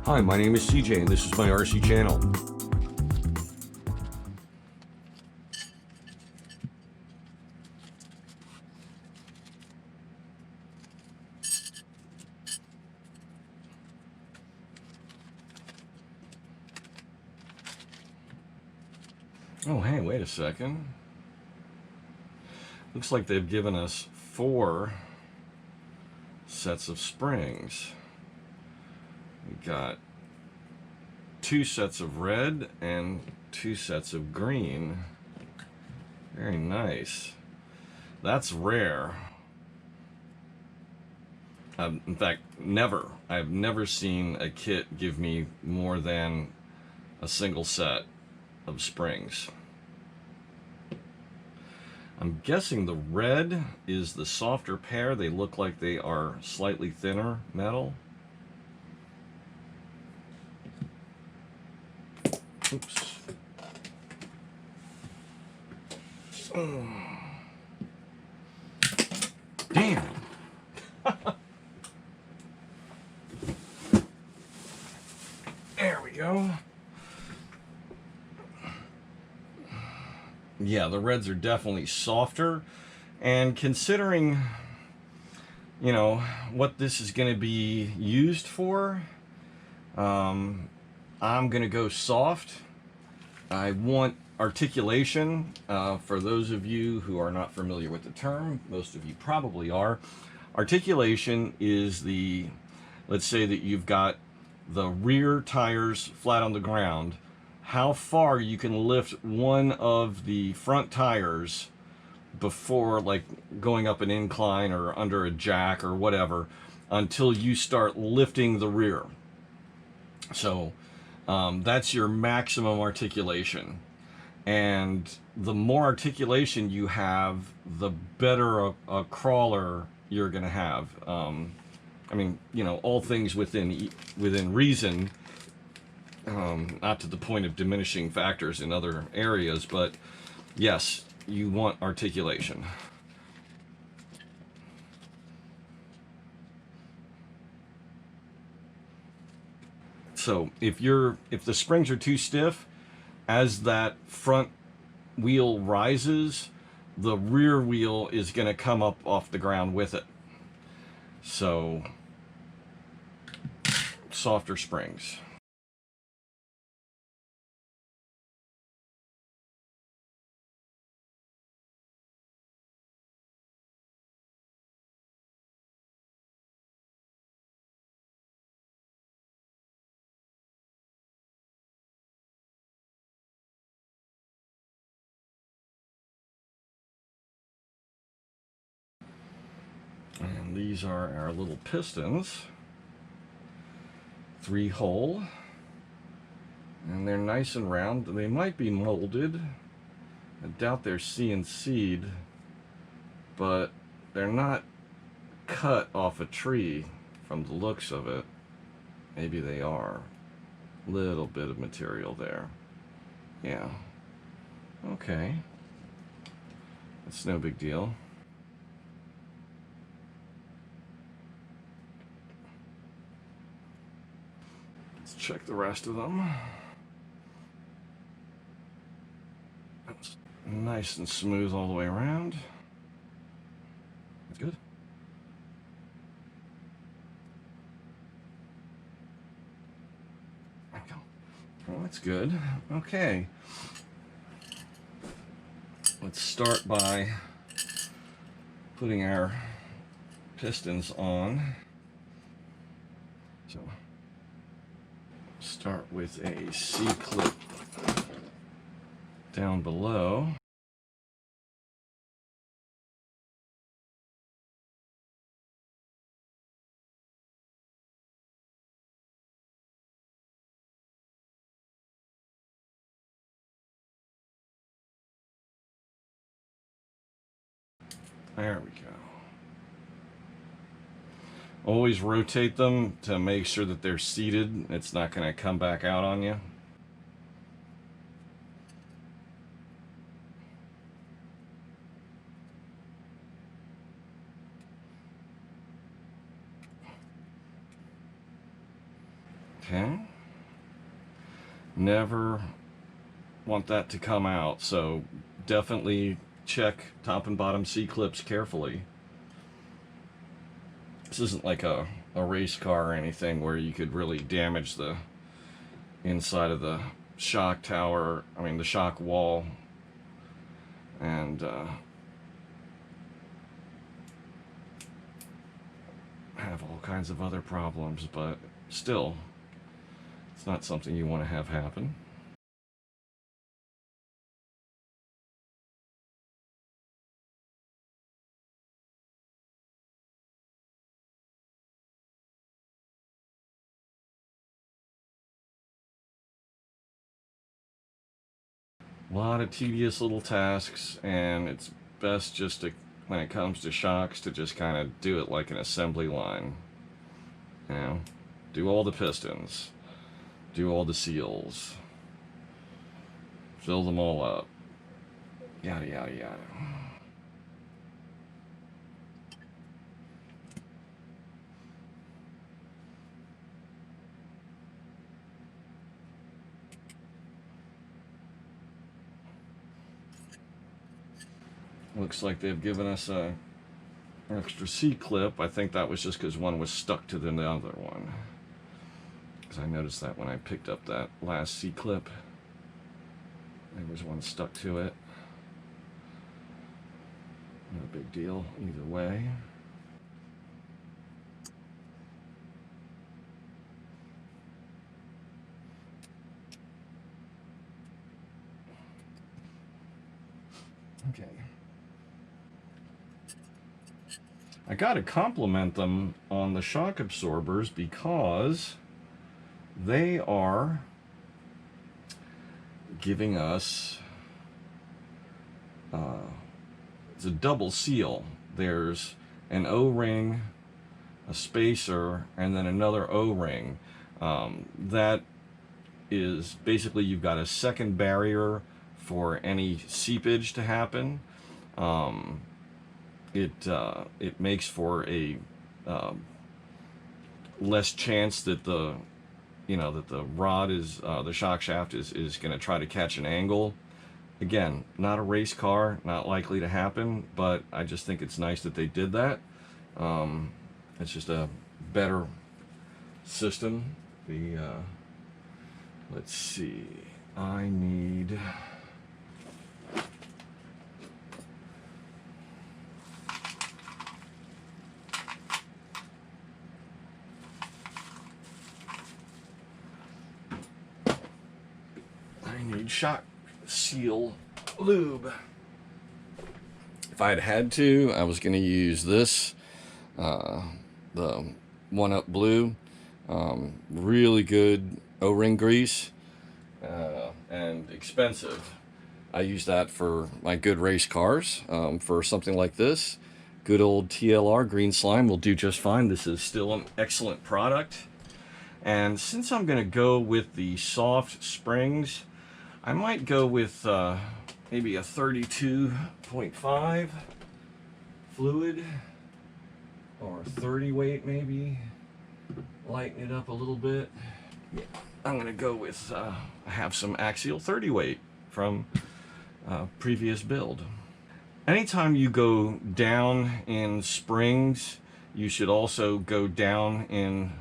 Hi, my name is CJ and this is my RC channel. Oh hey, wait a second. Looks like they've given us 4 sets of springs. We got 2 sets of red and 2 sets of green. Very nice. That's rare. In fact, I've never seen a kit give me more than a single set of springs. I'm guessing the red is the softer pair. They look like they are slightly thinner metal. Oops. Oh. Damn. There we go. Yeah, the reds are definitely softer. And considering, you know, what this is going to be used for, I'm going to go soft. I want articulation. For those of you who are not familiar with the term, most of you probably are. Articulation is the, let's say that you've got the rear tires flat on the ground, how far you can lift one of the front tires before, like, going up an incline or under a jack or whatever, until you start lifting the rear. So that's your maximum articulation. And the more articulation you have, the better a crawler you're going to have. I mean, you know, all things within reason, not to the point of diminishing factors in other areas, but yes, you want articulation. So if the springs are too stiff, as that front wheel rises, the rear wheel is going to come up off the ground with it. So softer springs. And these are our little pistons. 3-hole. And they're nice and round. They might be molded. I doubt they're CNC'd, but they're not cut off a tree from the looks of it. Maybe they are. Little bit of material there. Yeah. Okay. That's no big deal. Let's check the rest of them. That's nice and smooth all the way around. That's good. There we go. Well, that's good. Okay. Let's start by putting our pistons on. So start with a C-clip down below. There we go. Always rotate them to make sure that they're seated. It's not going to come back out on you. Okay. Never want that to come out, so definitely check top and bottom C-clips carefully. This isn't like a race car or anything where you could really damage the inside of the shock tower, I mean the shock wall, and have all kinds of other problems, but still, it's not something you want to have happen. A lot of tedious little tasks, and it's best just to, when it comes to shocks, to just kind of do it like an assembly line. You know, do all the pistons, do all the seals, fill them all up, yada yada yada. Looks like they've given us an extra C-clip. I think that was just because one was stuck to the other one. Because I noticed that when I picked up that last C-clip, there was one stuck to it. No big deal either way. Okay. I gotta compliment them on the shock absorbers because they are giving us it's a double seal. There's an O-ring, a spacer, and then another O-ring. That is basically, you've got a second barrier for any seepage to happen. It makes for a less chance that the rod is the shock shaft is going to try to catch an angle. Again, not a race car, not likely to happen, but I just think it's nice that they did that. It's just a better system. Let's see, I need shock seal lube. If I had to, I was going to use this, the 1-Up Blue, really good O-ring grease, and expensive. I use that for my good race cars. For something like this, good old TLR green slime will do just fine. This is still an excellent product. And since I'm going to go with the soft springs, I might go with maybe a 32.5 fluid or 30 weight, maybe. Lighten it up a little bit. Yeah, I'm going to go with, I have some Axial 30 weight from previous build. Anytime you go down in springs, you should also go down in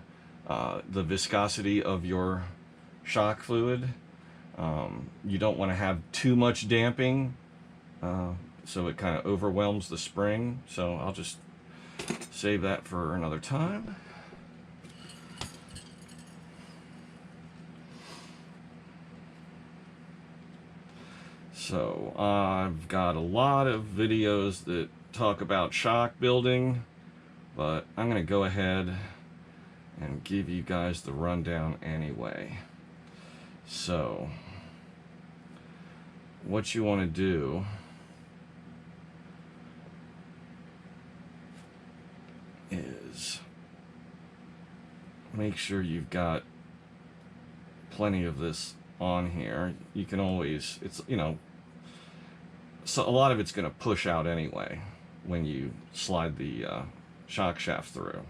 the viscosity of your shock fluid. You don't want to have too much damping, so it kind of overwhelms the spring. So I'll just save that for another time. So I've got a lot of videos that talk about shock building, but I'm going to go ahead and give you guys the rundown anyway. So what you want to do is make sure you've got plenty of this on here. You can always, it's, you know, so a lot of it's going to push out anyway when you slide the shock shaft through.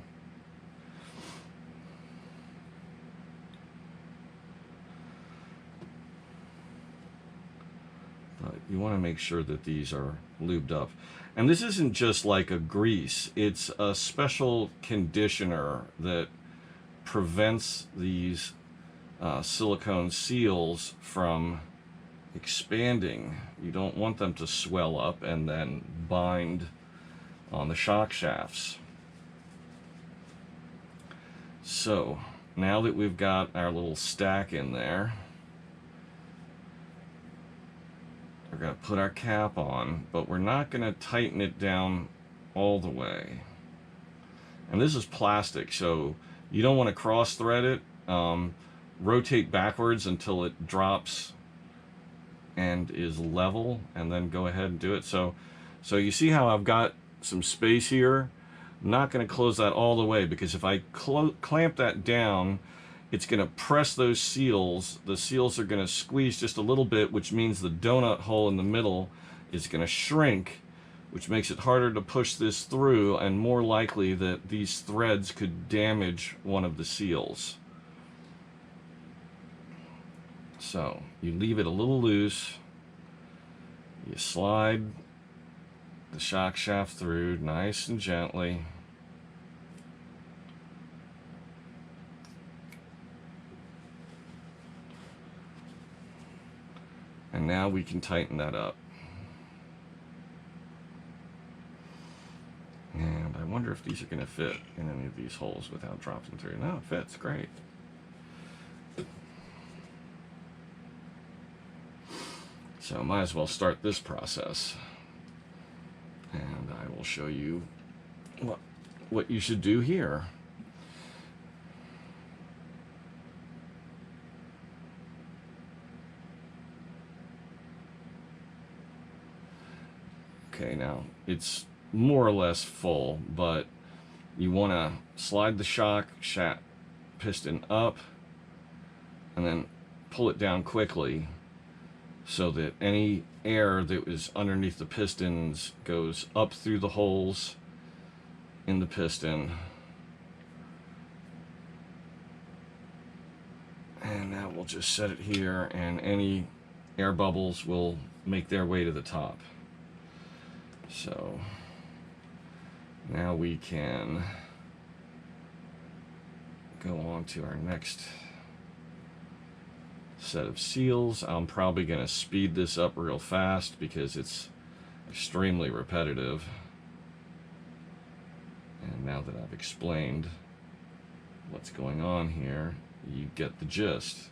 you want to make sure that these are lubed up. And this isn't just like a grease, it's a special conditioner that prevents these silicone seals from expanding. You don't want them to swell up and then bind on the shock shafts. So now that we've got our little stack in there, we're going to put our cap on, but we're not going to tighten it down all the way. And this is plastic, so you don't want to cross thread it. Rotate backwards until it drops and is level, and then go ahead and do it. So you see how I've got some space here? I'm not going to close that all the way, because if I clamp that down, it's going to press those seals. The seals are going to squeeze just a little bit, which means the donut hole in the middle is going to shrink, which makes it harder to push this through, and more likely that these threads could damage one of the seals. So you leave it a little loose, you slide the shock shaft through nice and gently. And now we can tighten that up. And I wonder if these are going to fit in any of these holes without dropping through. No, it fits great. So I might as well start this process. And I will show you what you should do here. Okay, now it's more or less full, but you want to slide the shock shaft piston up and then pull it down quickly so that any air that was underneath the pistons goes up through the holes in the piston. And now we'll just set it here, and any air bubbles will make their way to the top. So now we can go on to our next set of seals. I'm probably going to speed this up real fast because it's extremely repetitive. And now that I've explained what's going on here, you get the gist.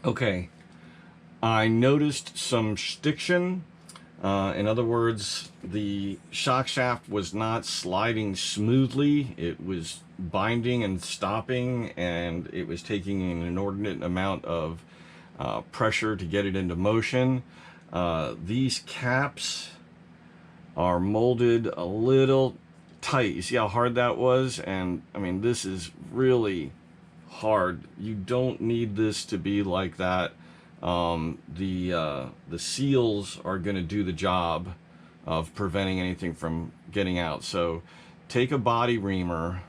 Okay, I noticed some stiction. In other words, the shock shaft was not sliding smoothly. It was binding and stopping, and it was taking an inordinate amount of pressure to get it into motion. These caps are molded a little tight. You see how hard that was? And I mean, this is really hard. You don't need this to be like that. The seals are going to do the job of preventing anything from getting out. So take a body reamer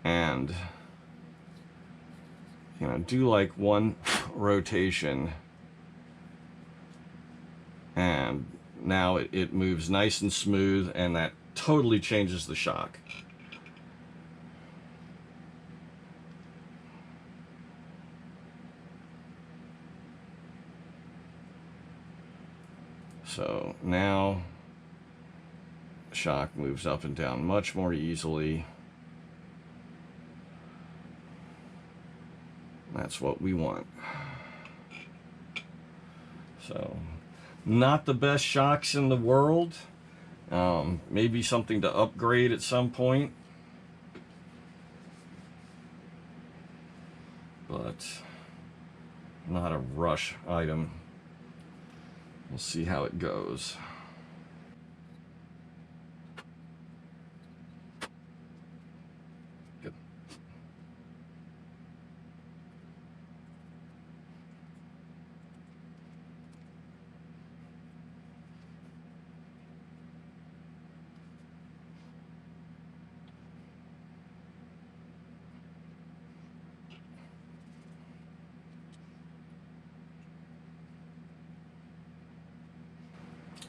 and, you know, do like one rotation, and now it moves nice and smooth, and that totally changes the shock. So now shock moves up and down much more easily. That's what we want. So, not the best shocks in the world. Maybe something to upgrade at some point. But not a rush item. We'll see how it goes. Good.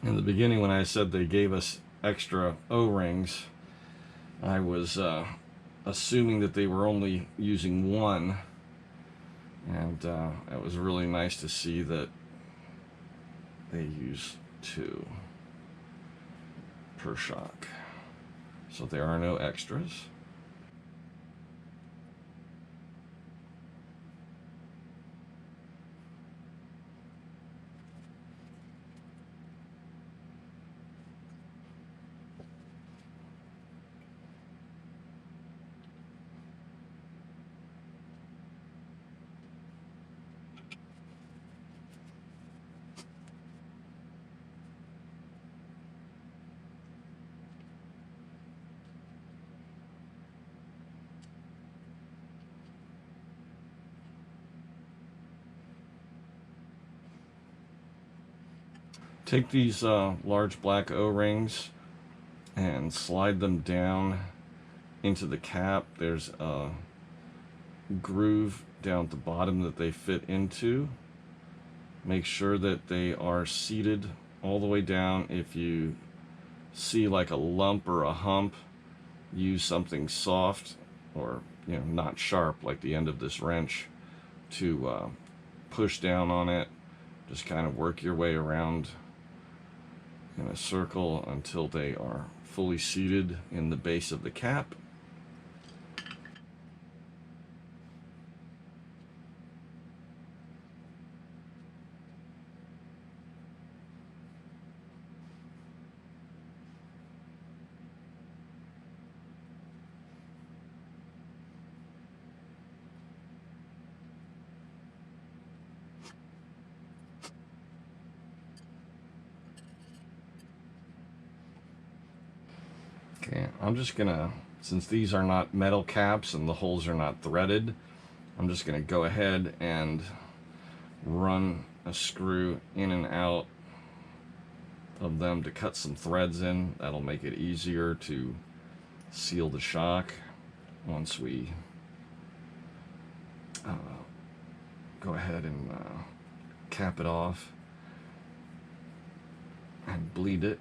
In the beginning, when I said they gave us extra O-rings, I was assuming that they were only using one, and it was really nice to see that they use 2 per shock. So there are no extras. Take these large black O-rings and slide them down into the cap. There's a groove down at the bottom that they fit into. Make sure that they are seated all the way down. If you see like a lump or a hump, use something soft or, you know, not sharp like the end of this wrench to push down on it. Just kind of work your way around in a circle until they are fully seated in the base of the cap. Okay, I'm just gonna, since these are not metal caps and the holes are not threaded, I'm just gonna go ahead and run a screw in and out of them to cut some threads in. That'll make it easier to seal the shock once we go ahead and cap it off and bleed it.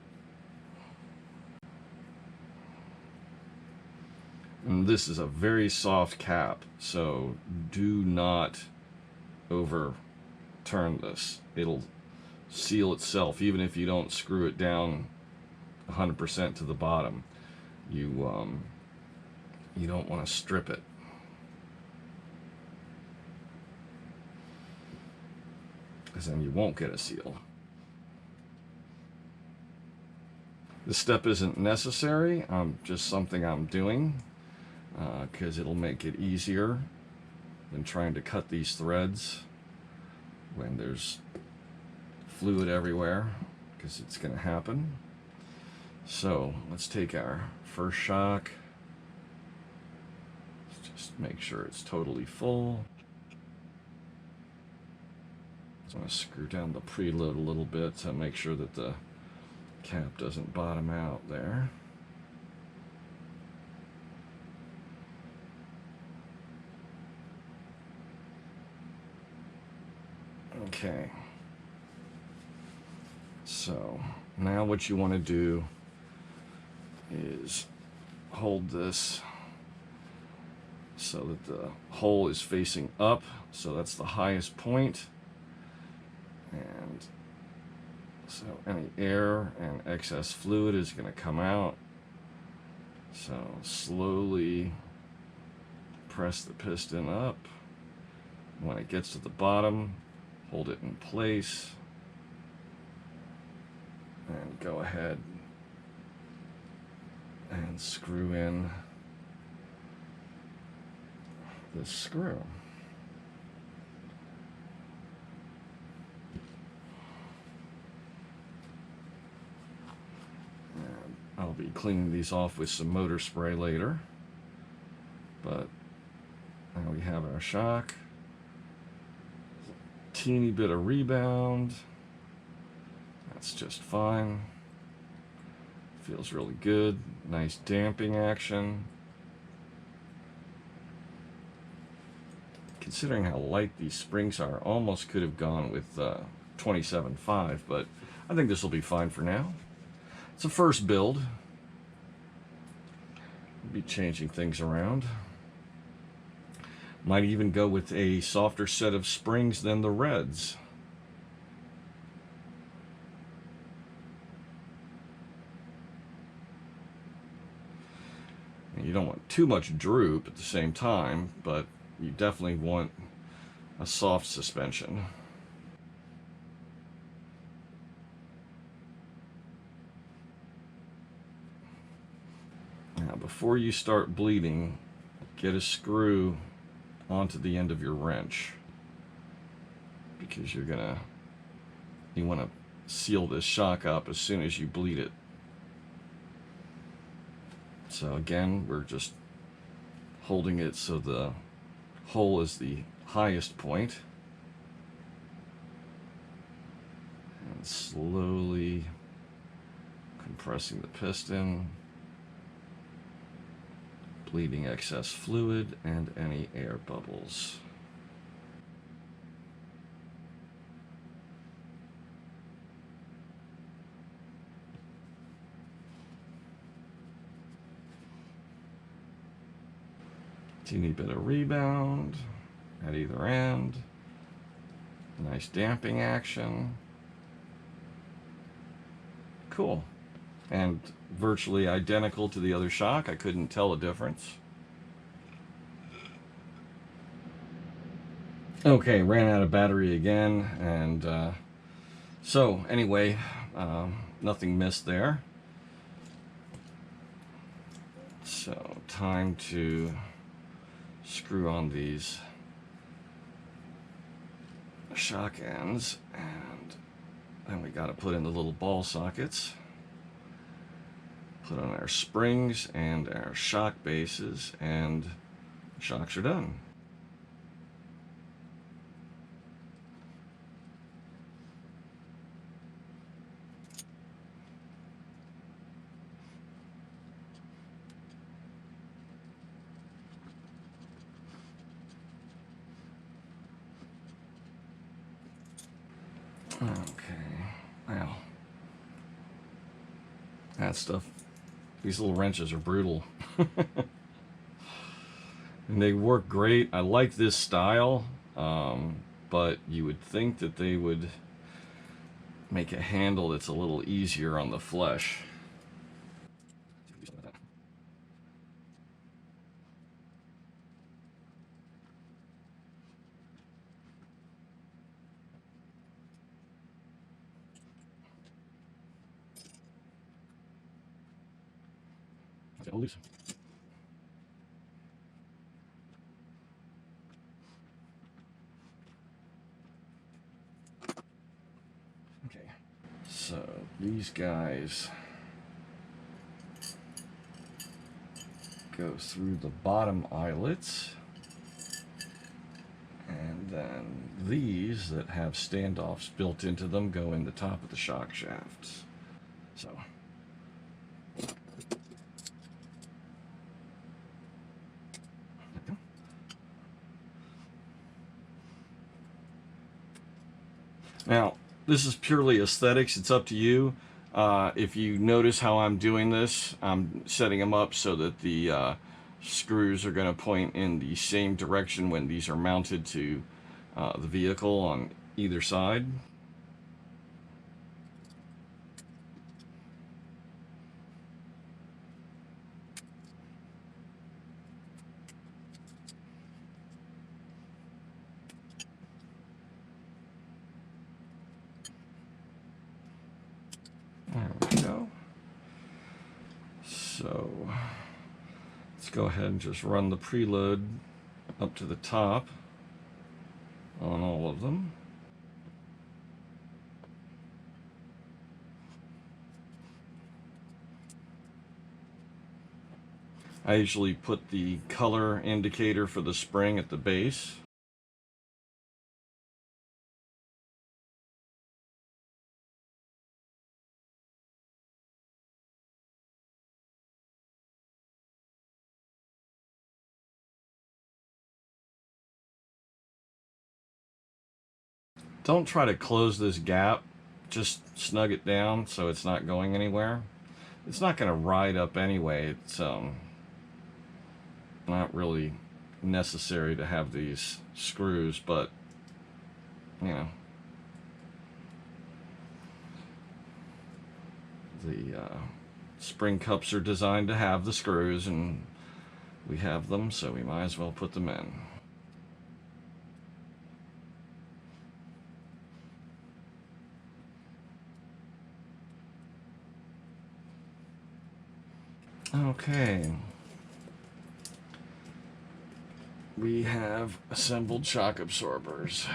And this is a very soft cap, so do not overturn this. It'll seal itself even if you don't screw it down 100% to the bottom. You don't want to strip it. Because then you won't get a seal. This step isn't necessary, just something I'm doing because it'll make it easier than trying to cut these threads when there's fluid everywhere, because it's going to happen. So let's take our first shock. Let's just make sure it's totally full. So I'm going to screw down the preload a little bit to make sure that the cap doesn't bottom out there. Okay. So now what you want to do is hold this so that the hole is facing up, so that's the highest point, and so any air and excess fluid is going to come out. So slowly press the piston up. When it gets to the bottom, hold it in place and go ahead and screw in this screw. And I'll be cleaning these off with some motor spray later, but now we have our shock. Teeny bit of rebound. That's just fine. Feels really good. Nice damping action. Considering how light these springs are, almost could have gone with 27.5, but I think this will be fine for now. It's a first build. We'll be changing things around. Might even go with a softer set of springs than the reds. And you don't want too much droop at the same time, but you definitely want a soft suspension. Now, before you start bleeding, get a screw onto the end of your wrench, because you want to seal this shock up as soon as you bleed it. So again, we're just holding it so the hole is the highest point, and slowly compressing the piston, bleeding excess fluid and any air bubbles. Teeny bit of rebound at either end. Nice damping action. Cool. And virtually identical to the other shock. I couldn't tell a difference. Okay, ran out of battery again, and so anyway, nothing missed there. So time to screw on these shock ends, and then we got to put in the little ball sockets, put on our springs and our shock bases, and the shocks are done. Okay, wow. That stuff, these little wrenches are brutal. And they work great. I like this style, but you would think that they would make a handle that's a little easier on the flesh. Okay. So these guys go through the bottom eyelets. And then these that have standoffs built into them go in the top of the shock shafts. So now, this is purely aesthetics. It's up to you. If you notice how I'm doing this, I'm setting them up so that the screws are going to point in the same direction when these are mounted to the vehicle on either side. There we go. So let's go ahead and just run the preload up to the top on all of them. I usually put the color indicator for the spring at the base. Don't try to close this gap, just snug it down so it's not going anywhere. It's not going to ride up anyway. It's not really necessary to have these screws, but you know, the spring cups are designed to have the screws, and we have them, so we might as well put them in. Okay, we have assembled shock absorbers.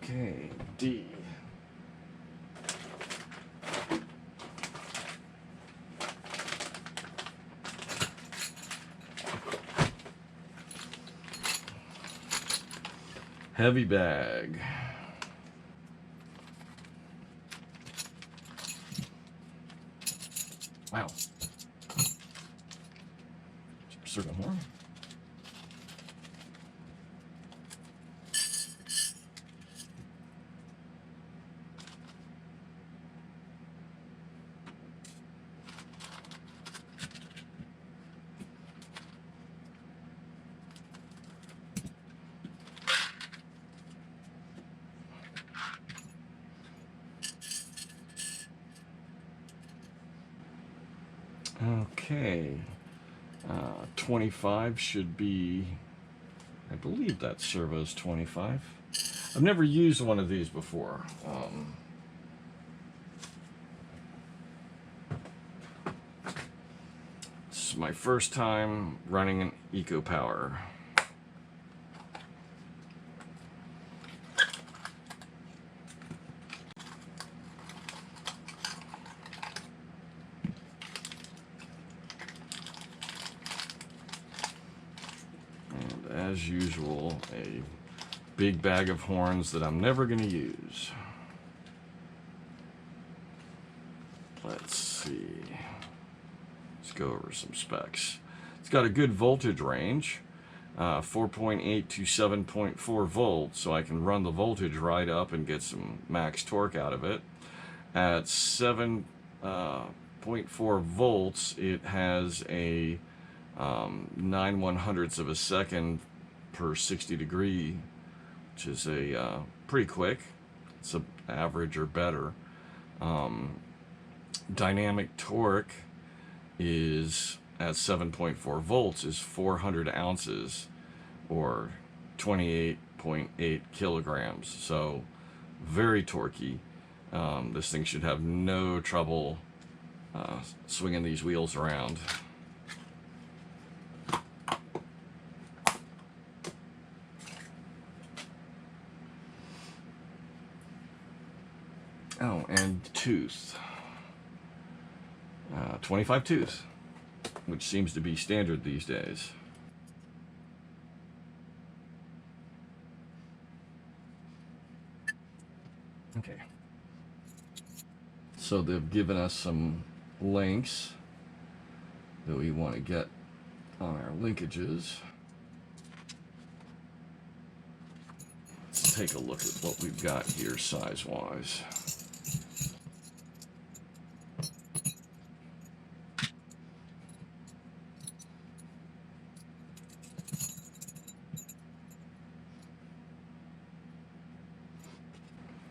Okay, D. Heavy bag. Wow. Circle more. Okay, 25 should be, I believe that's servo's 25. I've never used one of these before. This is my first time running an EcoPower. As usual, a big bag of horns that I'm never going to use. Let's see. Let's go over some specs. It's got a good voltage range, 4.8 to 7.4 volts, so I can run the voltage right up and get some max torque out of it. At 7.4 volts, it has a 9/100ths of a second per 60 degree, which is a pretty quick. It's an average or better. Dynamic torque is at 7.4 volts is 400 ounces or 28.8 kilograms. So very torquey. This thing should have no trouble swinging these wheels around. Oh, and tooth. 25 tooth. which seems to be standard these days. Okay. So they've given us some links that we want to get on our linkages. Let's take a look at what we've got here size-wise.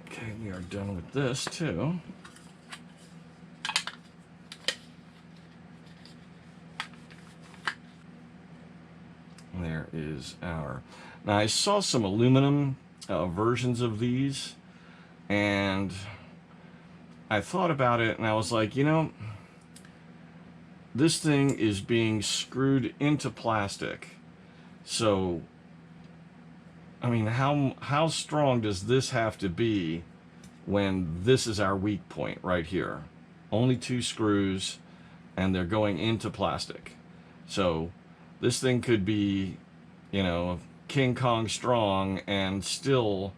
Okay, we are done with this too. There is our... Now I saw some aluminum versions of these, and I thought about it and I was like, you know, this thing is being screwed into plastic. So, I mean, how strong does this have to be when this is our weak point right here? Only 2 screws, and they're going into plastic. So this thing could be, you know, King Kong strong and still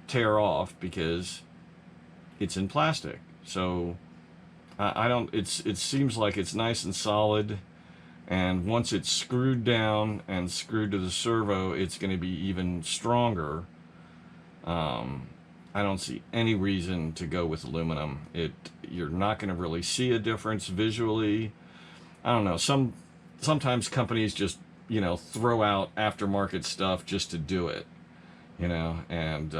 tear off because it's in plastic. So I don't, it seems like it's nice and solid, and once it's screwed down and screwed to the servo, it's going to be even stronger. I don't see any reason to go with aluminum. You're not going to really see a difference visually. I don't know, sometimes companies just, you know, throw out aftermarket stuff just to do it, you know, and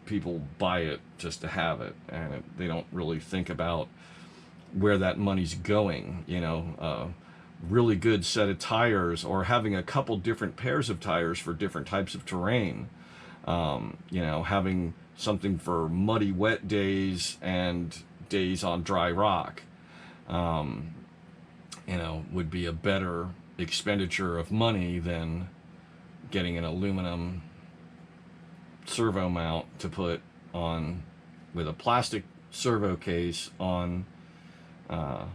people buy it just to have it, and they don't really think about where that money's going, you know. Really good set of tires, or having a couple different pairs of tires for different types of terrain, you know, having something for muddy, wet days and days on dry rock, you know, would be a better expenditure of money than getting an aluminum servo mount to put on with a plastic servo case on a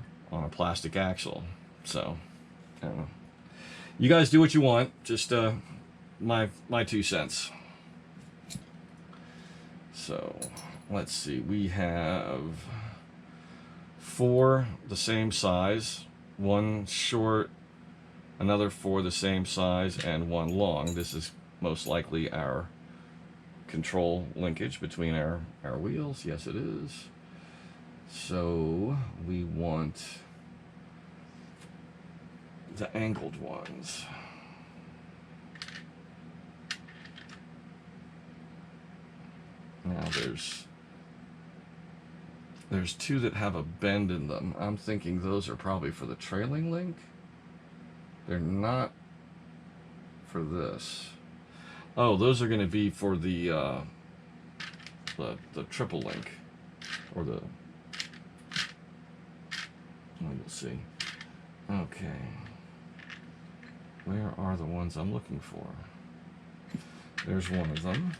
plastic axle. So, I don't know. You guys do what you want. Just my 2 cents. So, let's see. We have 4 the same size, 1 short, another 4 the same size, and 1 long. This is most likely our control linkage between our wheels. Yes, it is. So we want the angled ones. Now there's 2 that have a bend in them. I'm thinking those are probably for the trailing link. They're not for this. Oh, those are going to be for the triple link, or the... Oh, you'll see. Okay. Where are the ones I'm looking for? There's one of them.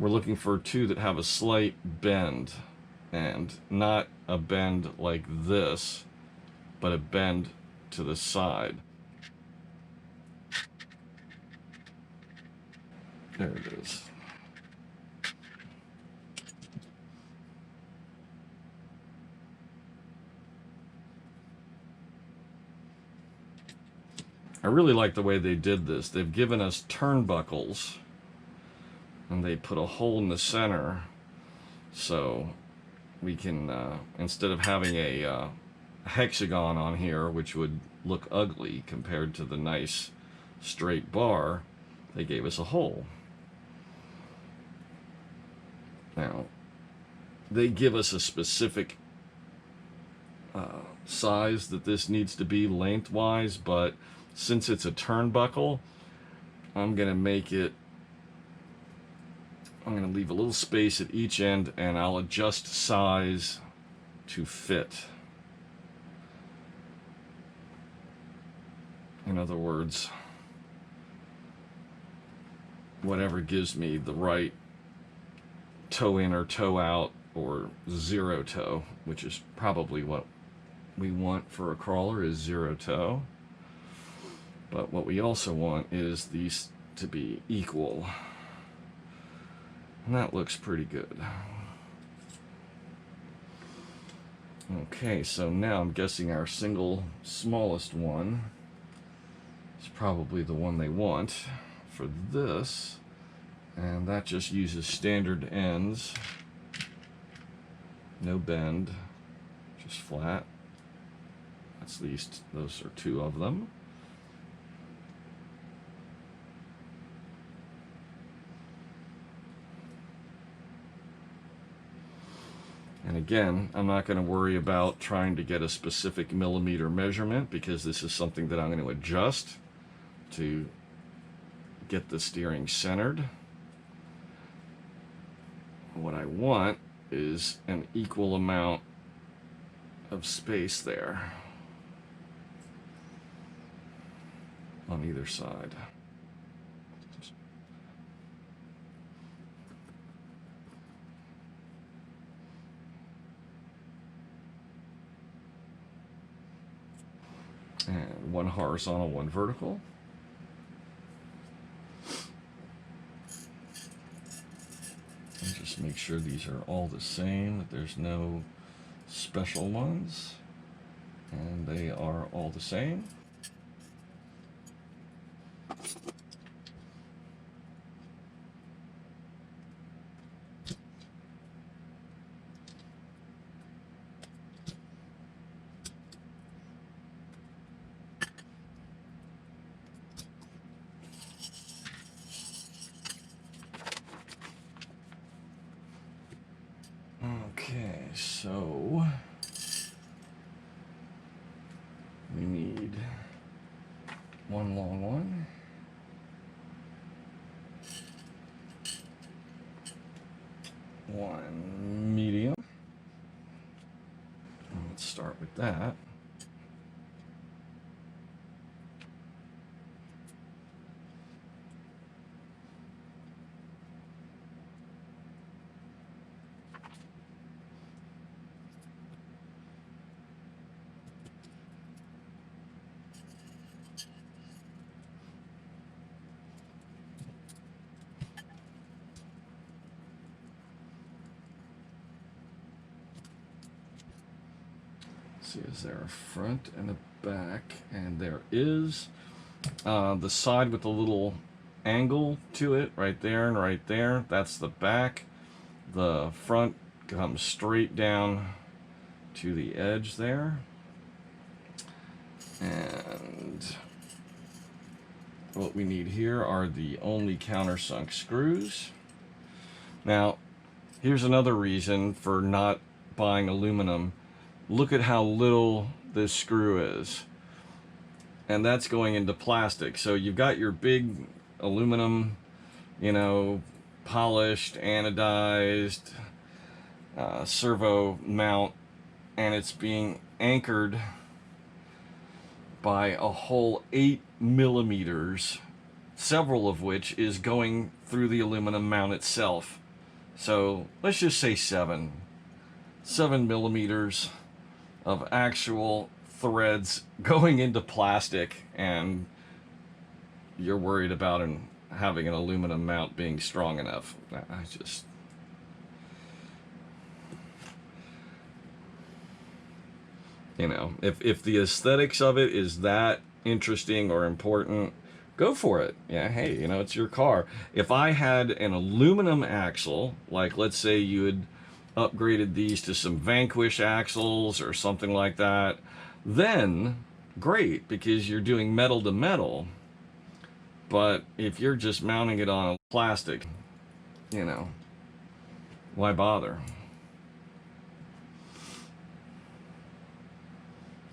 We're looking for 2 that have a slight bend, and not a bend like this, but a bend to the side. There it is. I really like the way they did this. They've given us turnbuckles, and they put a hole in the center, so we can, instead of having a hexagon on here, which would look ugly compared to the nice straight bar, they gave us a hole. Now, they give us a specific size that this needs to be lengthwise, but since it's a turnbuckle, I'm going to make it, I'm going to leave a little space at each end, and I'll adjust size to fit. In other words, whatever gives me the right toe in or toe out, or 0 toe, which is probably what we want for a crawler is 0 toe. But what we also want is these to be equal. And that looks pretty good. Okay, so now I'm guessing our single smallest one is probably the one they want for this. And that just uses standard ends. No bend, just flat. That's those are 2 of them. And again, I'm not going to worry about trying to get a specific millimeter measurement because this is something that I'm going to adjust to get the steering centered. What I want is an equal amount of space there on either side. And 1 horizontal, 1 vertical. And just make sure these are all the same, that there's no special ones. And they are all the same. Okay, so we need 1 long one, 1 medium. Let's start with that. See, is there a front and a back? And there is. The side with the little angle to it, right there and right there, that's the back. The front comes straight down to the edge there. And what we need here are the only countersunk screws. Now, here's another reason for not buying aluminum. Look at how little this screw is. And that's going into plastic. So you've got your big aluminum, you know, polished, anodized servo mount, and it's being anchored by a whole 8 millimeters, several of which is going through the aluminum mount itself. So let's just say 7 millimeters of actual threads going into plastic, and you're worried about having an aluminum mount being strong enough. I just... You know, if the aesthetics of it is that interesting or important, go for it. Yeah, hey, you know, it's your car. If I had an aluminum axle, like let's say you had upgraded these to some Vanquish axles or something like that, then great, because you're doing metal to metal. But if you're just mounting it on plastic, you know, why bother?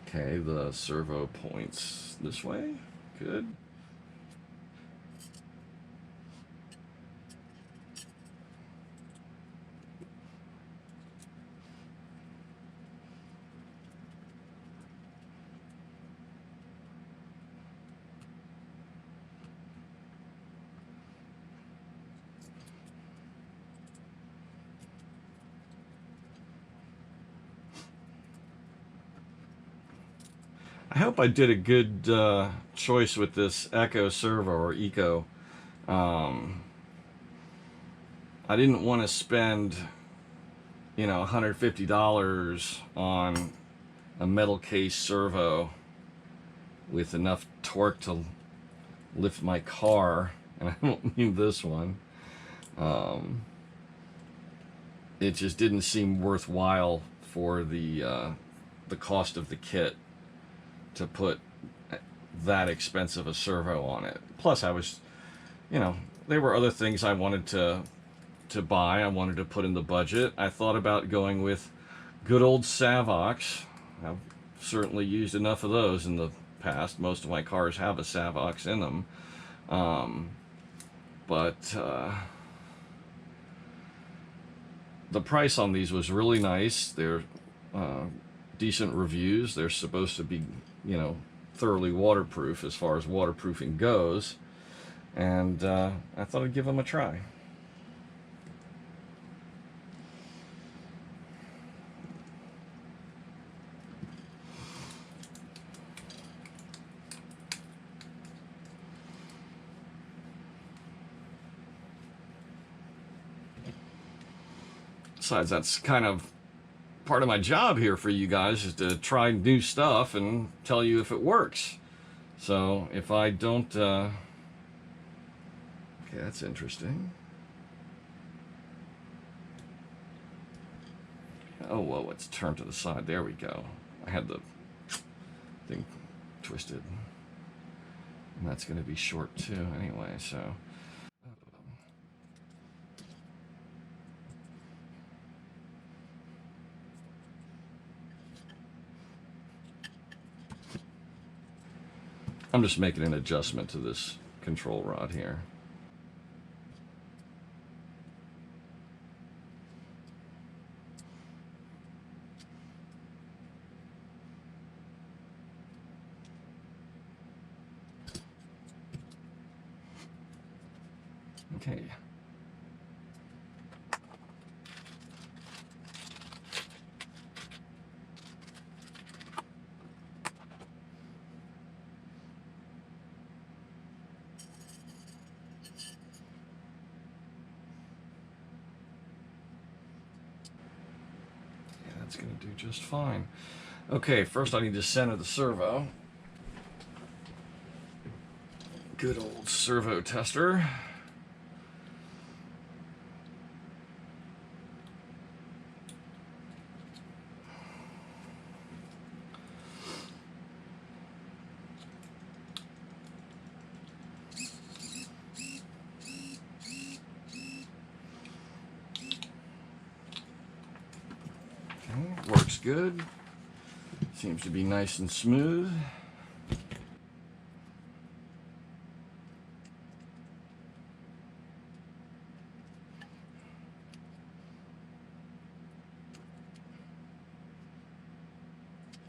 Okay, the servo points this way. Good. I hope I did a good choice with this Echo Servo or Eco. I didn't want to spend, you know, $150 on a metal case servo with enough torque to lift my car, and I don't mean this one. It just didn't seem worthwhile for the cost of the kit to put that expensive a servo on it. Plus, I was, you know, there were other things I wanted to buy. I wanted to put in the budget. I thought about going with good old Savox. I've certainly used enough of those in the past. Most of my cars have a Savox in them. But the price on these was really nice. They're decent reviews. They're supposed to be, you know, thoroughly waterproof as far as waterproofing goes. And I thought I'd give them a try. Besides, that's kind of part of my job here for you guys, is to try new stuff and tell you if it works. So if I don't, okay, that's interesting. Oh, whoa, it's turned to the side. There we go. I had the thing twisted. And that's going to be short too anyway, so. I'm just making an adjustment to this control rod here. Okay. That's going to do just fine. Okay, first I need to center the servo. Good old servo tester. Works good. Seems to be nice and smooth. Do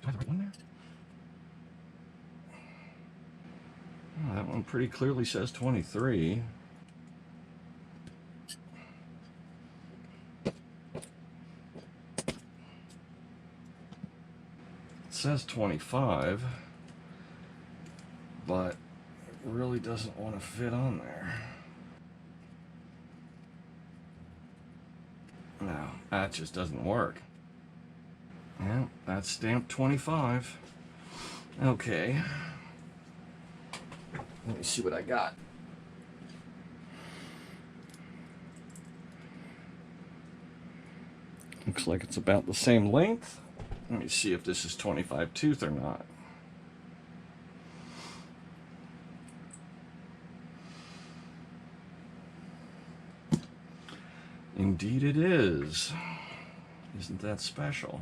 I have the right one there? Oh, that one pretty clearly says 23. It says 25, but it really doesn't want to fit on there. No, that just doesn't work. Yeah, that's stamped 25. Okay. Let me see what I got. Looks like it's about the same length. Let me see if this is 25 tooth or not. Indeed it is. Isn't that special?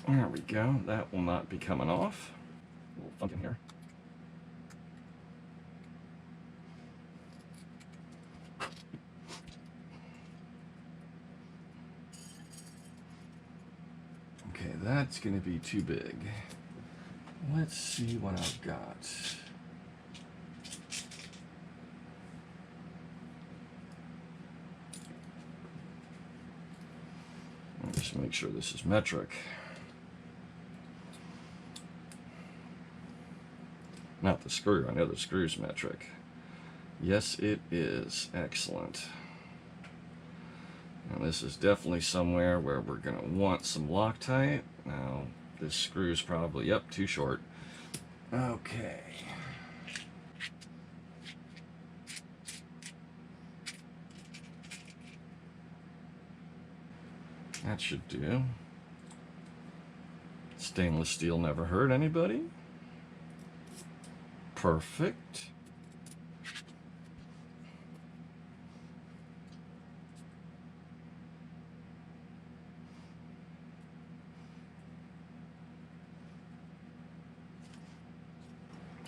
There we go. That will not be coming off. A little funk in here. Okay, that's going to be too big. Let's see what I've got. Just make sure this is metric. Not the screw. I know the screw's metric. Yes, it is. Excellent. And this is definitely somewhere where we're going to want some Loctite. Now, this screw's probably, yep, too short. Okay. That should do. Stainless steel never hurt anybody. Perfect.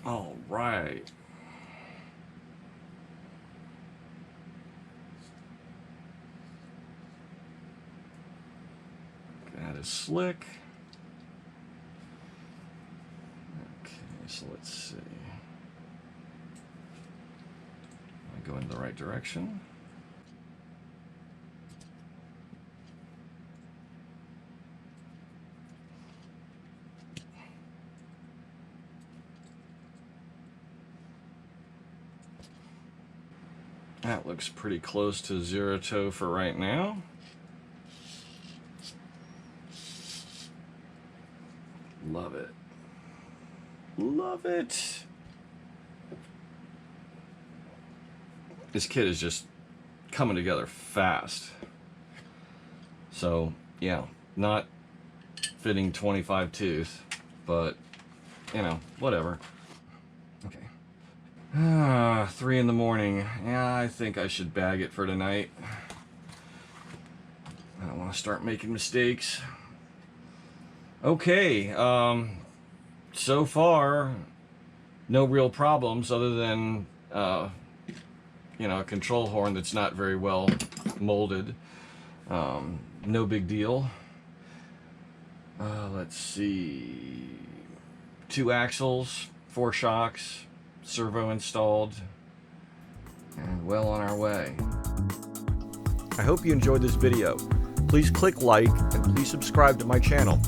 All right. That is slick. Okay, so let's see. I go in the right direction. That looks pretty close to zero toe for right now. Love it. Love it. This kit is just coming together fast. So, yeah, not fitting 25 tooth, but, you know, whatever. Okay. 3 in the morning. Yeah, I think I should bag it for tonight. I don't want to start making mistakes. Okay, so far, no real problems other than, you know, a control horn that's not very well molded. No big deal. Let's see. 2 axles, 4 shocks, servo installed, and well on our way. I hope you enjoyed this video. Please click like and please subscribe to my channel.